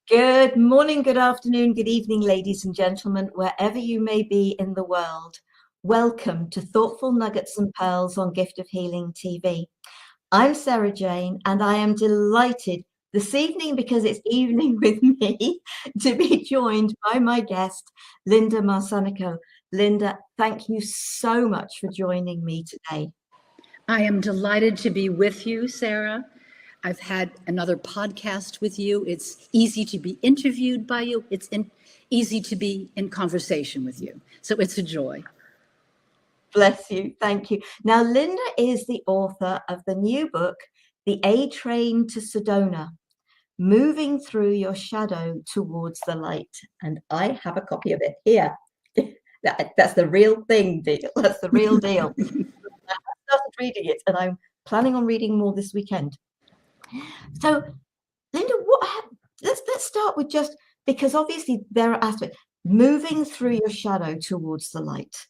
Good morning, good afternoon, good evening, ladies and gentlemen, wherever you may be in the world. Welcome to Thoughtful Nuggets and Pearls on Gift of Healing TV. I'm Sarah Jane, and I am delighted this evening, because it's evening with me, to be joined by my guest, Linda Marsanico. Linda, thank you so much for joining me today. I am delighted to be with you, Sarah. I've had another podcast with you. It's easy to be interviewed by you. It's easy to be in conversation with you. So it's a joy. Bless you. Thank you. Now, Linda is the author of the new book, The A Train to Sedona, Moving Through Your Shadow Towards the Light. And I have a copy of it here. That's the real thing, deal. That's the real deal. I started reading it, and I'm planning on reading more this weekend. So, Linda, let's start with, just because obviously there are aspects, moving through your shadow towards the light.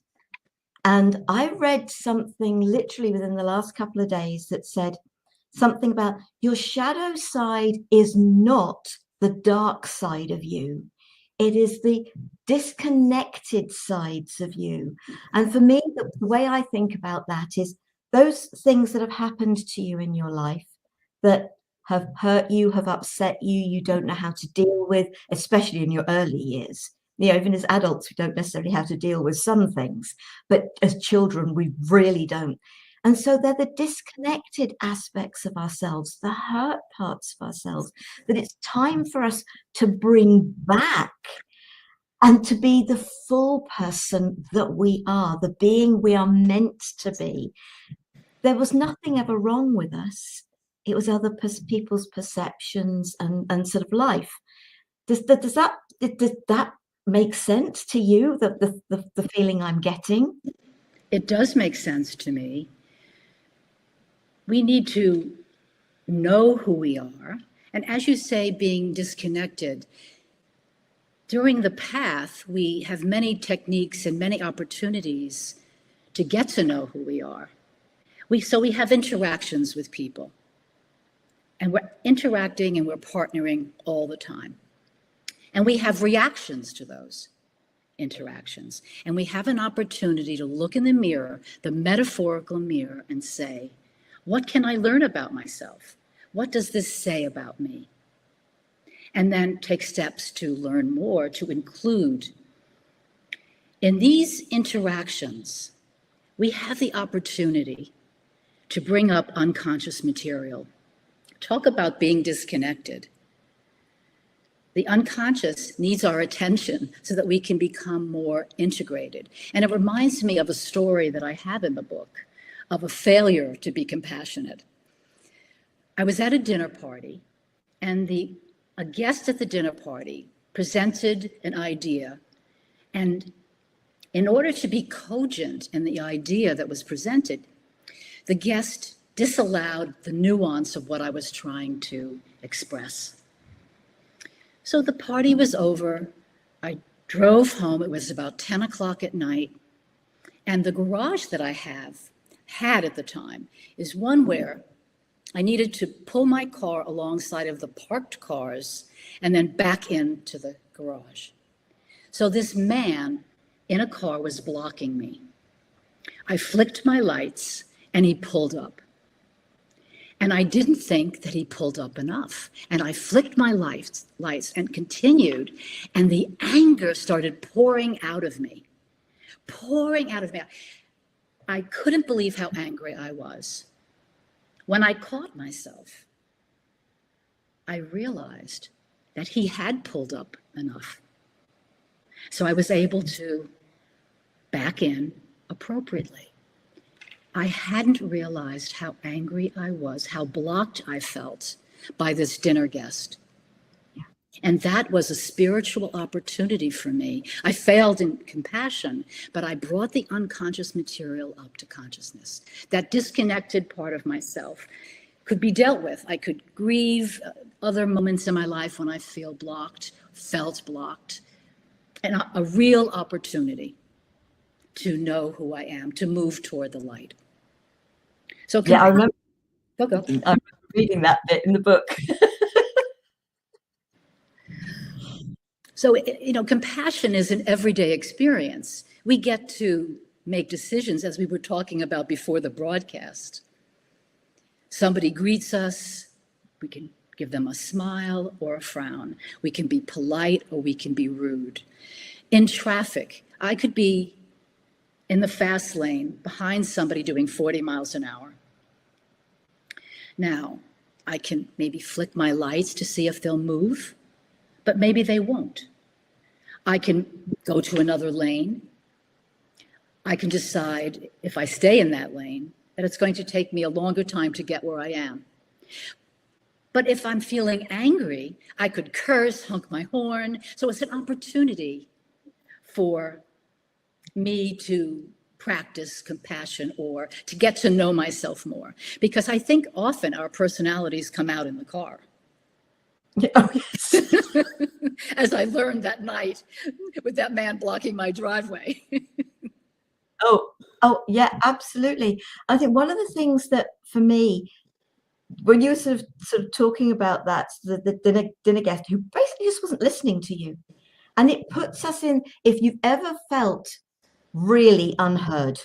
And I read something literally within the last couple of days that said something about your shadow side is not the dark side of you. It is the disconnected sides of you. And for me, the way I think about that is those things that have happened to you in your life that have hurt you, have upset you, you don't know how to deal with, especially in your early years. Even as adults, we don't necessarily have to deal with some things, but as children, we really don't. And so they're the disconnected aspects of ourselves, the hurt parts of ourselves, that it's time for us to bring back and to be the full person that we are, the being we are meant to be. There was nothing ever wrong with us. It was other people's perceptions and sort of life. Does that make sense to you, the feeling I'm getting? It does make sense to me. We need to know who we are. And as you say, being disconnected, during the path, we have many techniques and many opportunities to get to know who we are. So we have interactions with people. And we're interacting and we're partnering all the time. And we have reactions to those interactions. And we have an opportunity to look in the mirror, the metaphorical mirror, and say, what can I learn about myself? What does this say about me? And then take steps to learn more, to include. In these interactions, we have the opportunity to bring up unconscious material. Talk about being disconnected. The unconscious needs our attention so that we can become more integrated. And it reminds me of a story that I have in the book of a failure to be compassionate. I was at a dinner party, and a guest at the dinner party presented an idea. And in order to be cogent in the idea that was presented, the guest disallowed the nuance of what I was trying to express. So the party was over. I drove home. It was about 10 o'clock at night. And the garage that I had at the time is one where I needed to pull my car alongside of the parked cars and then back into the garage. So this man in a car was blocking me. I flicked my lights and he pulled up. And I didn't think that he pulled up enough. And I flicked my lights and continued. And the anger started pouring out of me. I couldn't believe how angry I was. When I caught myself, I realized that he had pulled up enough. So I was able to back in appropriately. I hadn't realized how angry I was, how blocked I felt by this dinner guest. And that was a spiritual opportunity for me. I failed in compassion, but I brought the unconscious material up to consciousness. That disconnected part of myself could be dealt with. I could grieve other moments in my life when I felt blocked, and a real opportunity to know who I am, to move toward the light. So I remember. Go. I remember reading that bit in the book. So, compassion is an everyday experience. We get to make decisions, as we were talking about before the broadcast. Somebody greets us, we can give them a smile or a frown. We can be polite or we can be rude. In traffic, I could be in the fast lane behind somebody doing 40 miles an hour. Now, I can maybe flick my lights to see if they'll move, but maybe they won't. I can go to another lane. I can decide if I stay in that lane that it's going to take me a longer time to get where I am. But if I'm feeling angry, I could curse, honk my horn. So it's an opportunity for me to practice compassion or to get to know myself more. Because I think often our personalities come out in the car. Oh, yes. As I learned that night with that man blocking my driveway. Oh, yeah, absolutely. I think one of the things that for me, when you were sort of talking about that, the dinner guest who basically just wasn't listening to you, and it puts us in, if you've ever felt really unheard,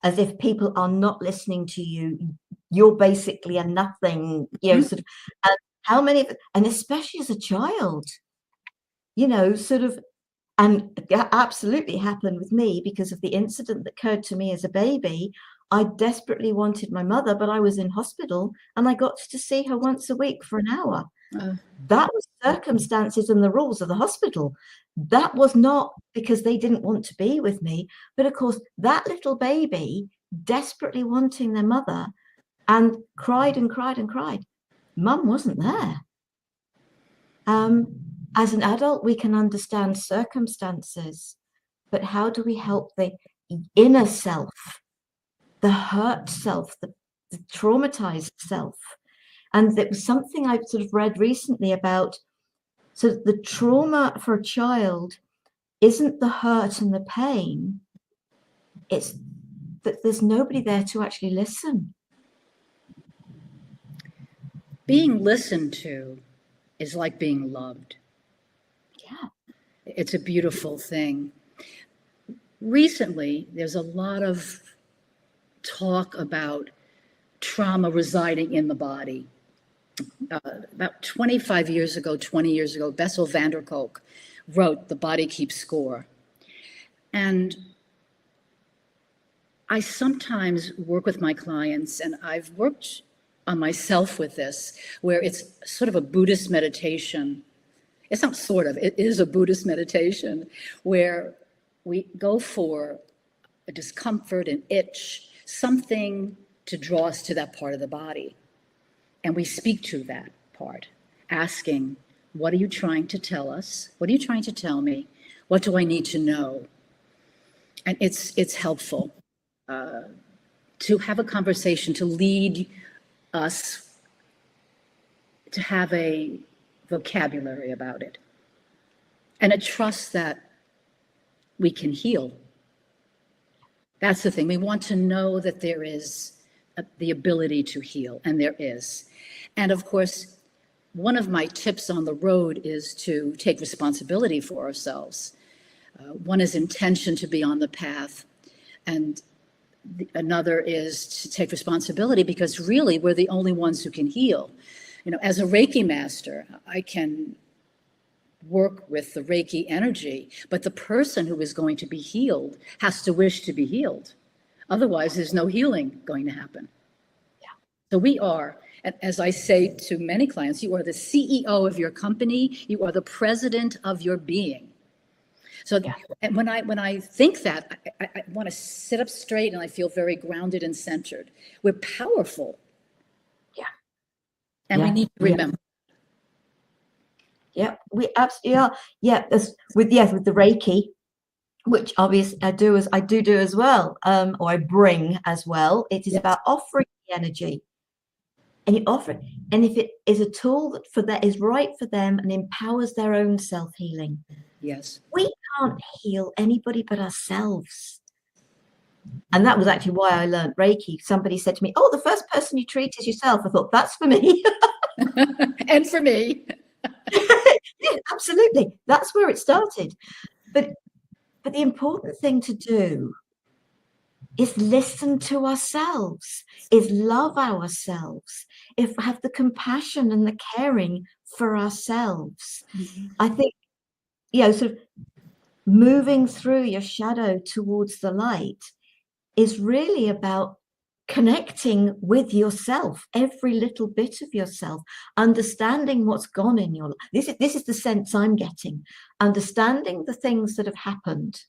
as if people are not listening to you, you're basically a nothing, sort of, and how many, and especially as a child, sort of, and that absolutely happened with me because of the incident that occurred to me as a baby. I desperately wanted my mother, but I was in hospital and I got to see her once a week for an hour. That was circumstances and the rules of the hospital. That was not because they didn't want to be with me, but of course, that little baby desperately wanting their mother and cried and cried and cried. Mum wasn't there. As an adult, we can understand circumstances, but how do we help the inner self, the hurt self, the traumatized self? And it was something I've sort of read recently about. So the trauma for a child isn't the hurt and the pain. It's that there's nobody there to actually listen. Being listened to is like being loved. Yeah. It's a beautiful thing. Recently, there's a lot of talk about trauma residing in the body. About 25 years ago, 20 years ago, Bessel van der Kolk wrote The Body Keeps Score. And I sometimes work with my clients, and I've worked on myself with this, where it's sort of a Buddhist meditation. It's not sort of, it is a Buddhist meditation where we go for a discomfort, an itch, something to draw us to that part of the body. And we speak to that part, asking, what are you trying to tell us? What are you trying to tell me? What do I need to know? And it's helpful to have a conversation, to lead us to have a vocabulary about it, and a trust that we can heal. That's the thing. We want to know that there is the ability to heal, and there is. And of course, one of my tips on the road is to take responsibility for ourselves. One is intention to be on the path, and another is to take responsibility because really we're the only ones who can heal. As a Reiki master, I can work with the Reiki energy, but the person who is going to be healed has to wish to be healed. Otherwise, there's no healing going to happen. Yeah. So we are, as I say to many clients, you are the CEO of your company. You are the president of your being. So yeah. And when I think that, I want to sit up straight and I feel very grounded and centered. We're powerful. Yeah. And we need to remember. Yeah, we absolutely are. Yeah, with the Reiki, which obviously I do as well, or I bring as well. It is about offering the energy, and you offer it. And if it is a tool that is right for them and empowers their own self-healing, yes, we can't heal anybody but ourselves. And that was actually why I learned Reiki. Somebody said to me, "Oh, the first person you treat is yourself." I thought, that's for me. And for me. Yeah, absolutely. That's where it started. But the important thing to do is listen to ourselves, is love ourselves, if have the compassion and the caring for ourselves. I think, sort of moving through your shadow towards the light is really about connecting with yourself, every little bit of yourself, understanding what's gone in your life. This is the sense I'm getting, understanding the things that have happened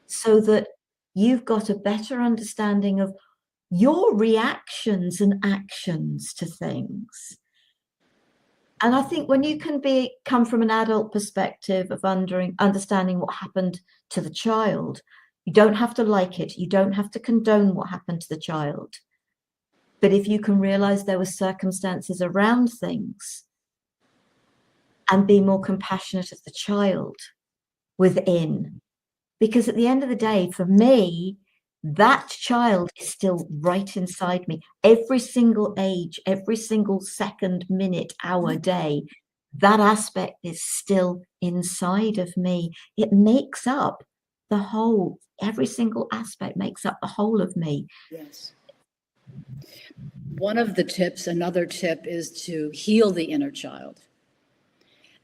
so that you've got a better understanding of your reactions and actions to things. And I think when you can come from an adult perspective of understanding what happened to the child, you don't have to like it. You don't have to condone what happened to the child. But if you can realize there were circumstances around things and be more compassionate of the child within, because at the end of the day, for me, that child is still right inside me. Every single age, every single second, minute, hour, day, that aspect is still inside of me. It makes up the whole. Every single aspect makes up the whole of me. Yes. One of the tips, another tip, is to heal the inner child.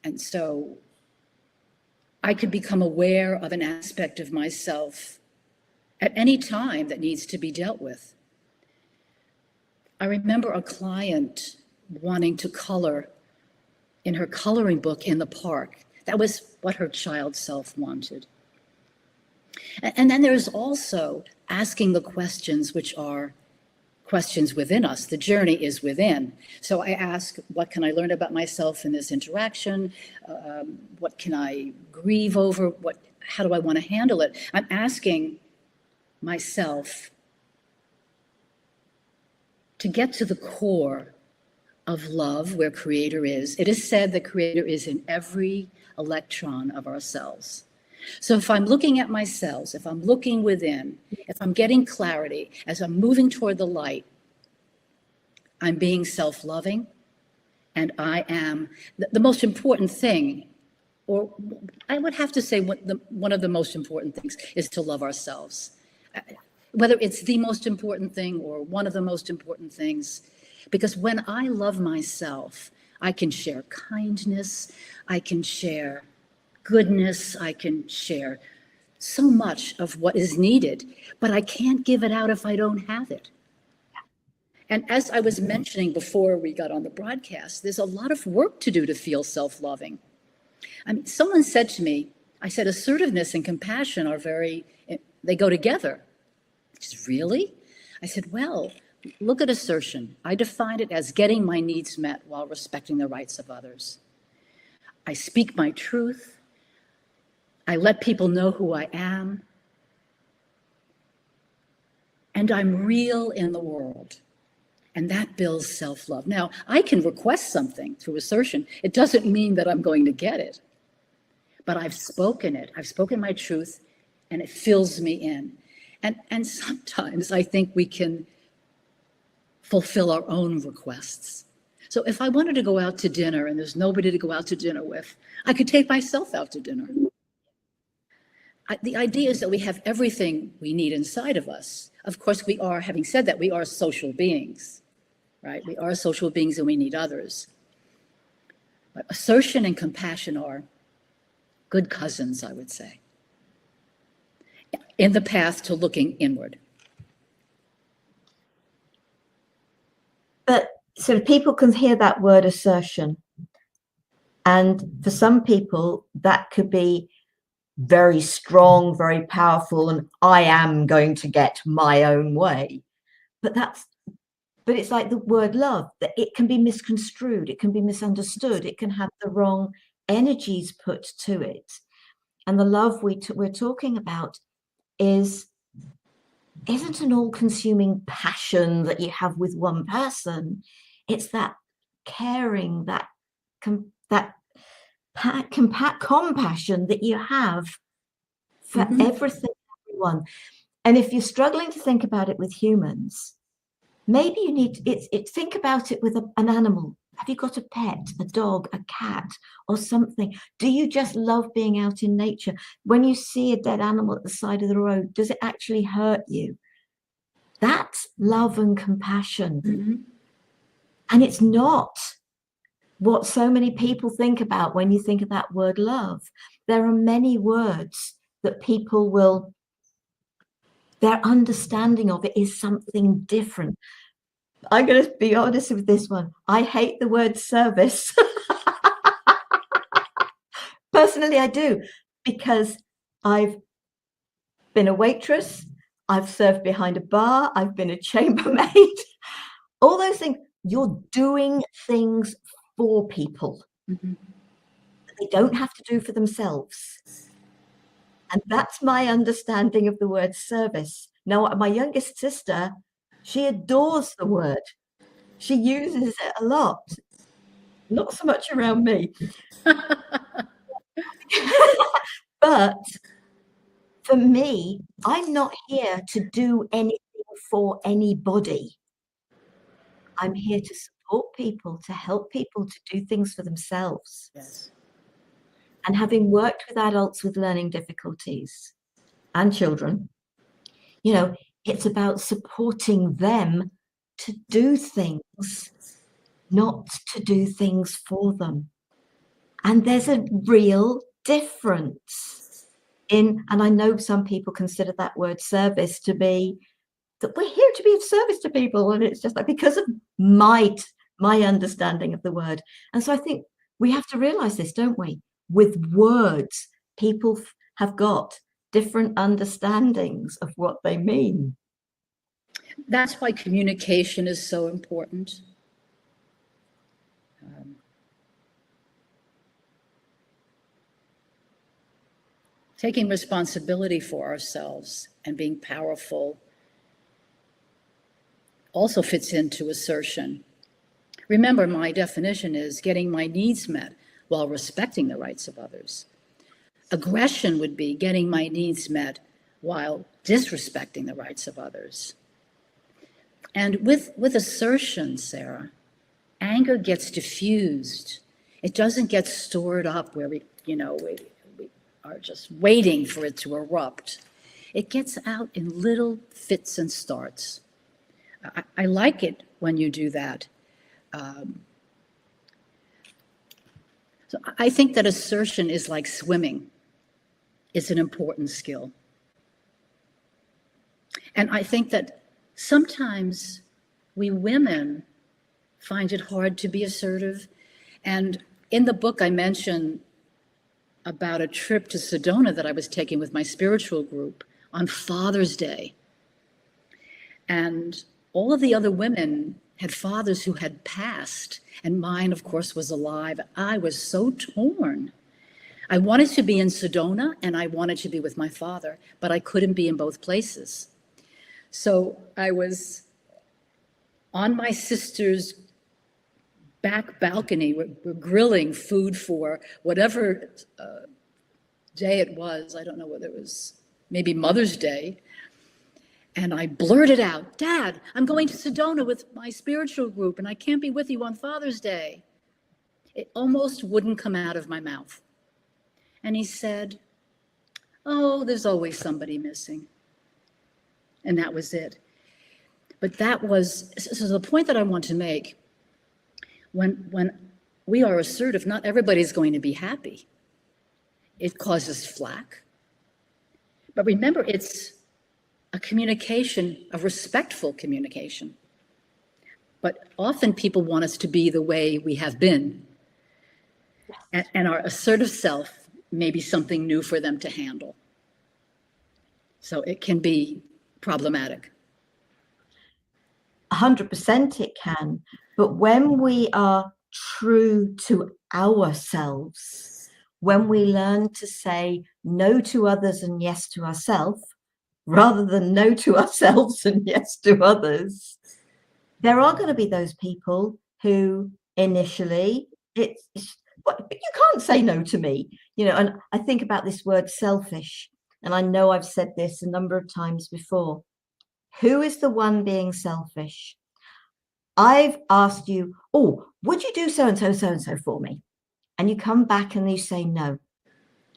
And so I could become aware of an aspect of myself at any time that needs to be dealt with. I remember a client wanting to color in her coloring book in the park. That was what her child self wanted. And then there's also asking the questions, which are questions within us. The journey is within. So I ask, what can I learn about myself in this interaction? What can I grieve over? How do I want to handle it? I'm asking myself to get to the core of love, where Creator is. It is said that Creator is in every electron of our cells. So if I'm looking at my cells, if I'm looking within, if I'm getting clarity, as I'm moving toward the light, I'm being self-loving, and I am the most important thing, or I would have to say one of the most important things is to love ourselves. Whether it's the most important thing or one of the most important things, because when I love myself, I can share kindness, I can share goodness, I can share so much of what is needed, but I can't give it out if I don't have it. And as I was mentioning before we got on the broadcast, there's a lot of work to do to feel self-loving. I mean, someone said to me, I said, assertiveness and compassion they go together. Just, really? I said, well, look at assertion. I define it as getting my needs met while respecting the rights of others. I speak my truth. I let people know who I am. And I'm real in the world. And that builds self-love. Now, I can request something through assertion. It doesn't mean that I'm going to get it. But I've spoken it. I've spoken my truth, and it fills me in. And sometimes I think we can fulfill our own requests. So if I wanted to go out to dinner and there's nobody to go out to dinner with, I could take myself out to dinner. The idea is that we have everything we need inside of us. Of course, having said that, we are social beings, right? We are social beings and we need others. But assertion and compassion are good cousins, I would say, in the path to looking inward. But so people can hear that word assertion. And for some people, that could be very strong, very powerful, and I am going to get my own way. But it's like the word love, that it can be misconstrued, it can be misunderstood, it can have the wrong energies put to it. And the love we're talking about isn't an all-consuming passion that you have with one person. It's that caring, that compassion that you have for everything, everyone. And if you're struggling to think about it with humans, maybe you need to think about it with an animal. Have you got a pet, a dog, a cat, or something? Do you just love being out in nature? When you see a dead animal at the side of the road, does it actually hurt you? That's love and compassion. Mm-hmm. And it's not what so many people think about when you think of that word love. There are many words that people will, their understanding of it is something different. I'm going to be honest with this one. I hate the word service. Personally, I do, because I've been a waitress, I've served behind a bar, I've been a chambermaid, all those things. You're doing things for people. Mm-hmm. They don't have to do for themselves. And that's my understanding of the word service. Now, my youngest sister, she adores the word. She uses it a lot, not so much around me. But for me, I'm not here to do anything for anybody. I'm here to support people, to help people to do things for themselves. Yes. And having worked with adults with learning difficulties and children, you know, it's about supporting them to do things, not to do things for them. And there's a real difference in, and I know some people consider that word service to be that we're here to be of service to people, and it's just like because of my understanding of the word. And so I think we have to realize this, don't we? With words, people have got different understandings of what they mean. That's why communication is so important. Taking responsibility for ourselves and being powerful also fits into assertion. Remember, my definition is getting my needs met while respecting the rights of others. Aggression would be getting my needs met while disrespecting the rights of others. And with assertion, Sara, anger gets diffused. It doesn't get stored up where we are just waiting for it to erupt. It gets out in little fits and starts. I like it when you do that. So I think that assertion is like swimming. It's an important skill. And I think that sometimes we women find it hard to be assertive. And in the book, I mentioned about a trip to Sedona that I was taking with my spiritual group on Father's Day. And all of the other women had fathers who had passed, and mine, of course, was alive. I was so torn. I wanted to be in Sedona, and I wanted to be with my father, but I couldn't be in both places. So I was on my sister's back balcony. We're grilling food for whatever day it was. I don't know whether it was maybe Mother's Day. And I blurted out, "Dad, I'm going to Sedona with my spiritual group, and I can't be with you on Father's Day." It almost wouldn't come out of my mouth. And he said, "Oh, there's always somebody missing." And that was it. But that was, so the point that I want to make, when we are assertive, not everybody's going to be happy. It causes flack. But remember, it's a communication, a respectful communication. But often people want us to be the way we have been. And our assertive self may be something new for them to handle. So it can be problematic. 100% it can. But when we are true to ourselves, when we learn to say no to others and yes to ourselves, rather than no to ourselves and yes to others, there are going to be those people who initially but you can't say no to me, and I think about this word selfish, and I know I've said this a number of times before. Who is the one being selfish? I've asked you, oh, would you do so and so for me? And you come back and you say no.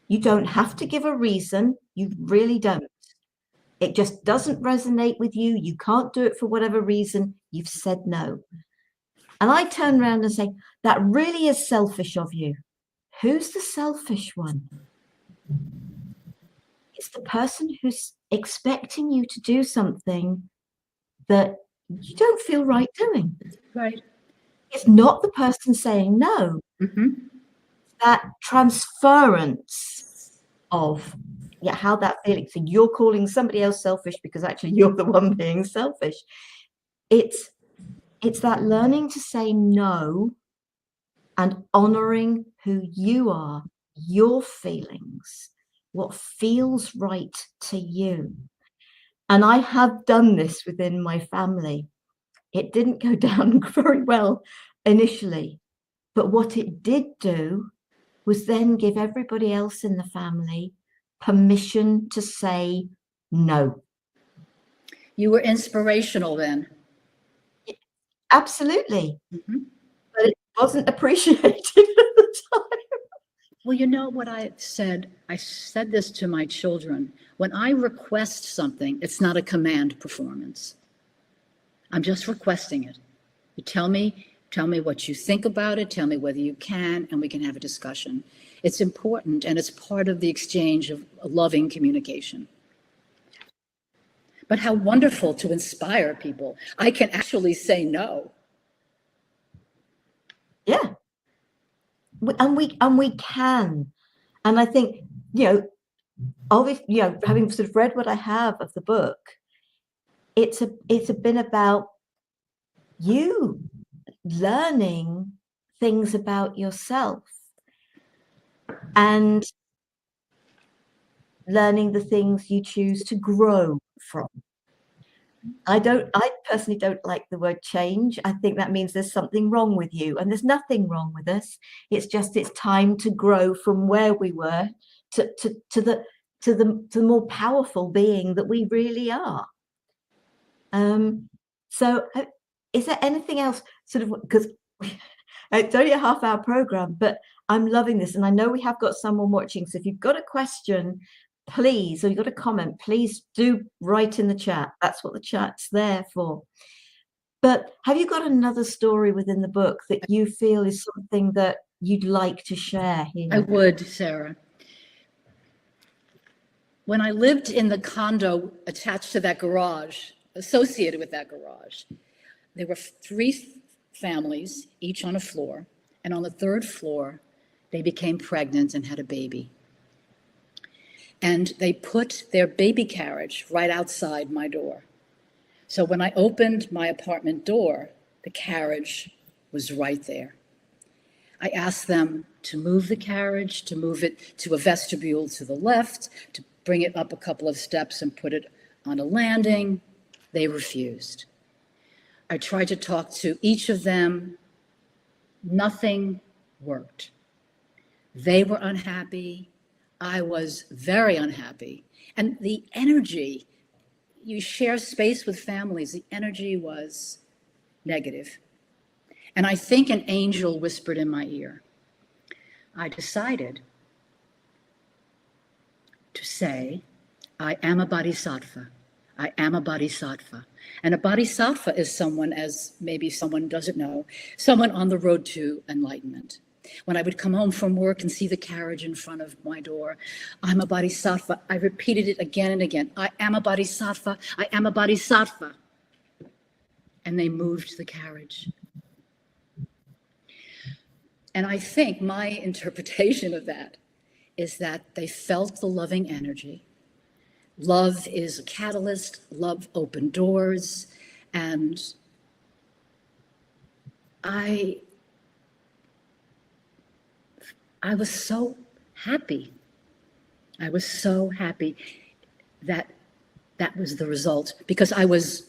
You don't have to give a reason. You really don't. It just doesn't resonate with you. You can't do it for whatever reason. You've said no. And I turn around and say, that really is selfish of you. Who's the selfish one? It's the person who's expecting you to do something that you don't feel right doing. Right. It's not the person saying no. Mm-hmm. That transference of how that feeling. So you're calling somebody else selfish because actually you're the one being selfish. It's that learning to say no and honoring who you are, your feelings, what feels right to you. And I have done this within my family. It didn't go down very well initially, but what it did do was then give everybody else in the family permission to say no. You were inspirational then. Absolutely. Mm-hmm. But it wasn't appreciated at the time. Well, you know what I said this to my children. When I request something, it's not a command performance. I'm just requesting it. You tell me what you think about it, tell me whether you can, and we can have a discussion. It's important, and it's part of the exchange of loving communication. But how wonderful to inspire people. I can actually say no. Yeah. And we can. And I think, obviously, having sort of read what I have of the book, it's been about you learning things about yourself and learning the things you choose to grow from. I personally don't like the word change. I think that means there's something wrong with you, and there's nothing wrong with us. It's just it's time to grow from where we were to the more powerful being that we really are. So is there anything else sort of, because it's only a half-hour program, but I'm loving this, and I know we have got someone watching, so if you've got a question, please, or you've got a comment, please do write in the chat. That's what the chat's there for. But have you got another story within the book that you feel is something that you'd like to share here? I would, Sarah. When I lived in the condo attached to that garage, associated with that garage, there were 3 families, each on a floor. And on the 3rd floor, they became pregnant and had a baby. And they put their baby carriage right outside my door. So when I opened my apartment door, the carriage was right there. I asked them to move the carriage, to move it to a vestibule to the left, to bring it up a couple of steps and put it on a landing. They refused. I tried to talk to each of them. Nothing worked. They were unhappy. I was very unhappy. And the energy, you share space with families, the energy was negative. And I think an angel whispered in my ear. I decided to say, I am a bodhisattva. I am a bodhisattva. And a bodhisattva is someone, as maybe someone doesn't know, someone on the road to enlightenment. When I would come home from work and see the carriage in front of my door, I'm a bodhisattva. I repeated it again and again. I am a bodhisattva. I am a bodhisattva. And they moved the carriage. And I think my interpretation of that is that they felt the loving energy. Love is a catalyst. Love opened doors. And I was so happy. I was so happy that that was the result, because I was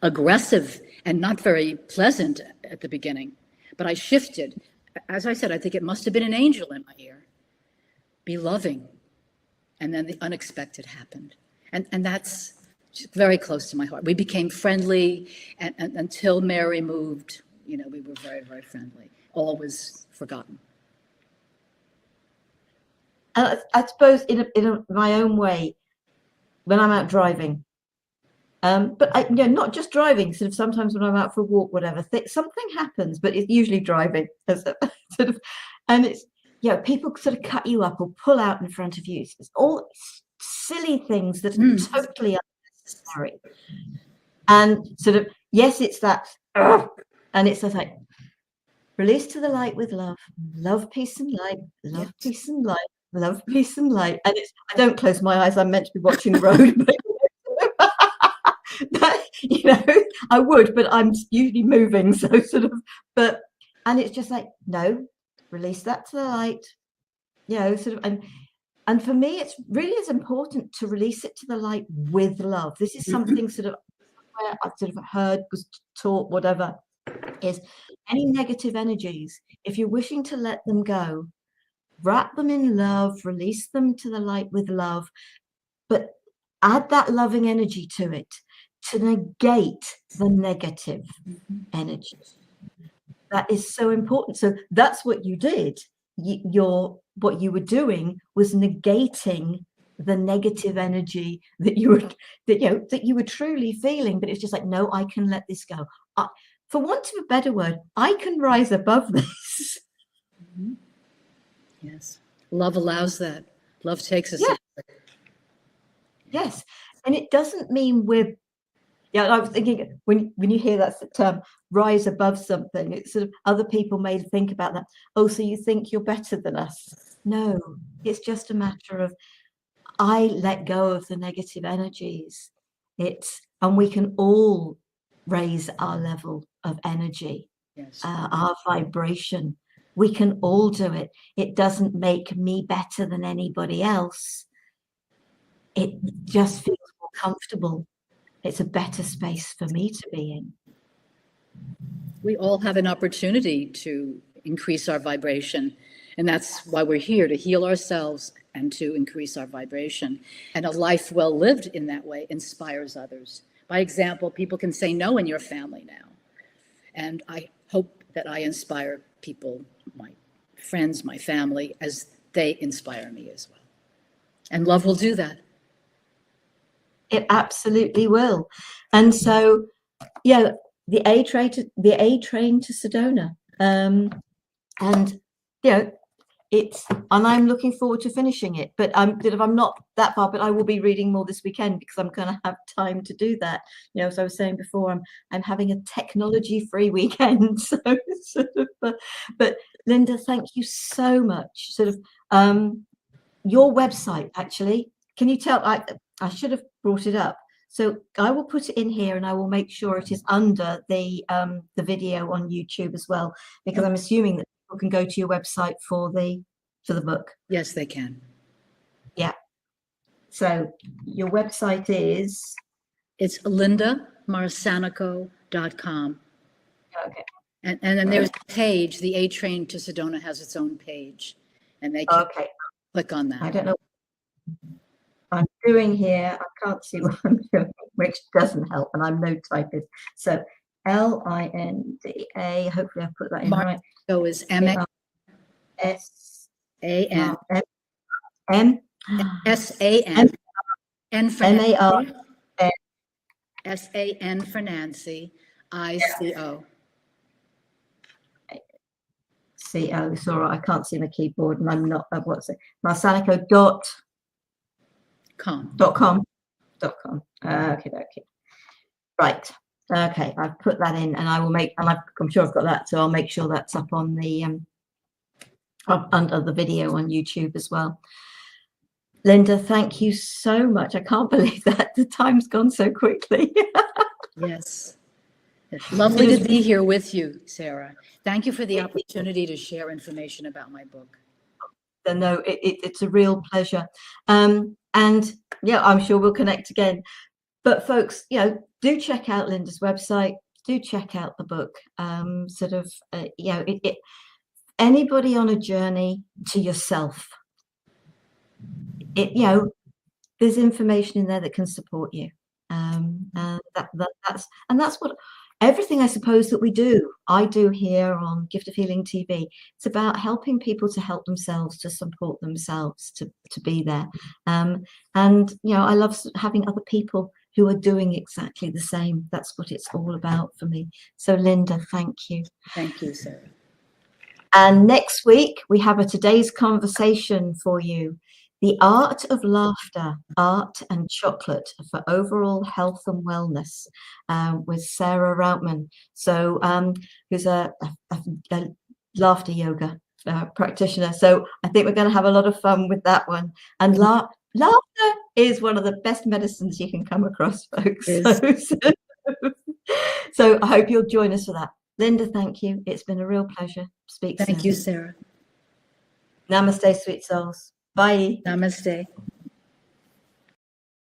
aggressive and not very pleasant at the beginning. But I shifted. As I said, I think it must have been an angel in my ear. Be loving. And then the unexpected happened. And that's very close to my heart. We became friendly, and until Mary moved, we were very, very friendly. All was forgotten. And I suppose in my own way, when I'm out driving, but not just driving, sort of sometimes when I'm out for a walk, whatever, something happens, but it's usually driving, sort of, and it's, people sort of cut you up or pull out in front of you. It's all silly things that are totally unnecessary. And sort of, yes, it's that, and it's just like, release to the light with love, love, peace and light, love, peace and light, love, peace and light. And I don't close my eyes, I'm meant to be watching the road, but I would, but I'm usually moving, so sort of, and it's just like, no, release that to the light, sort of, and for me, it's really as important to release it to the light with love. This is something sort of where I've sort of heard, was taught, whatever, is any negative energies, if you're wishing to let them go, wrap them in love, release them to the light with love, but add that loving energy to it to negate the negative energy. That is so important. So that's what you did. What you were doing was negating the negative energy that you were truly feeling. But it's just like, no, I can let this go. For want of a better word, I can rise above this. Yes, love allows that. Love takes us. Yes, and it doesn't mean we're. Yeah, I was thinking when you hear that term, rise above something, it's sort of, other people may think about that. Oh, so you think you're better than us? No, it's just a matter of, I let go of the negative energies. And we can all raise our level of energy, our vibration. We can all do it. It doesn't make me better than anybody else. It just feels more comfortable. It's a better space for me to be in. We all have an opportunity to increase our vibration. And that's why we're here, to heal ourselves and to increase our vibration. And a life well lived in that way inspires others. By example, people can say no in your family now. And I hope that I inspire people, my friends, my family, as they inspire me as well. And love will do that. It absolutely will. And so, the A train to Sedona. And I'm looking forward to finishing it. But I'm not that far, but I will be reading more this weekend because I'm going to have time to do that. As I was saying before, I'm having a technology-free weekend. So but Linda, thank you so much. Your website, actually, can you tell? I should have brought it up. So I will put it in here, and I will make sure it is under the video on YouTube as well, because I'm assuming that people can go to your website for the book. Yes, they can. Yeah. So your website is? It's lindaMarsanico.com. Okay. And then there's a page, the A Train to Sedona has its own page, and they can click on that. I don't know what I'm doing here. I can't see what I'm doing, which doesn't help, and I'm no typist. So LINDA, hopefully I put that in right. So is MARSAN. N for Nancy. SAN for Nancy. ICO. CO, it's all right. I can't see my keyboard, and I'm not. What's it? Marsanico.com. Okay. Right. Okay. I've put that in, and I will make. And I'm sure I've got that, so I'll make sure that's up on the up under the video on YouTube as well. Linda, thank you so much. I can't believe that the time's gone so quickly. Yes. It's lovely to be here with you, Sara. Thank you for the opportunity to share information about my book. No, it's a real pleasure. And yeah, I'm sure we'll connect again. But folks, do check out Linda's website. Do check out the book. Anybody on a journey to yourself, there's information in there that can support you. And that's what everything I suppose that I do here on Gift of Healing TV. It's about helping people to help themselves, to support themselves, to be there. And I love having other people who are doing exactly the same. That's what it's all about for me. So Linda, thank you. Thank you, Sarah. And next week we have a today's conversation for you. The Art of Laughter, Art and Chocolate for Overall Health and Wellness, with Sara Routman, who's a laughter yoga practitioner. So I think we're going to have a lot of fun with that one. And laughter is one of the best medicines you can come across, folks. So I hope you'll join us for that. Linda, thank you. It's been a real pleasure. Speak soon. Thank you, Sarah. Namaste, sweet souls. Bye. Namaste.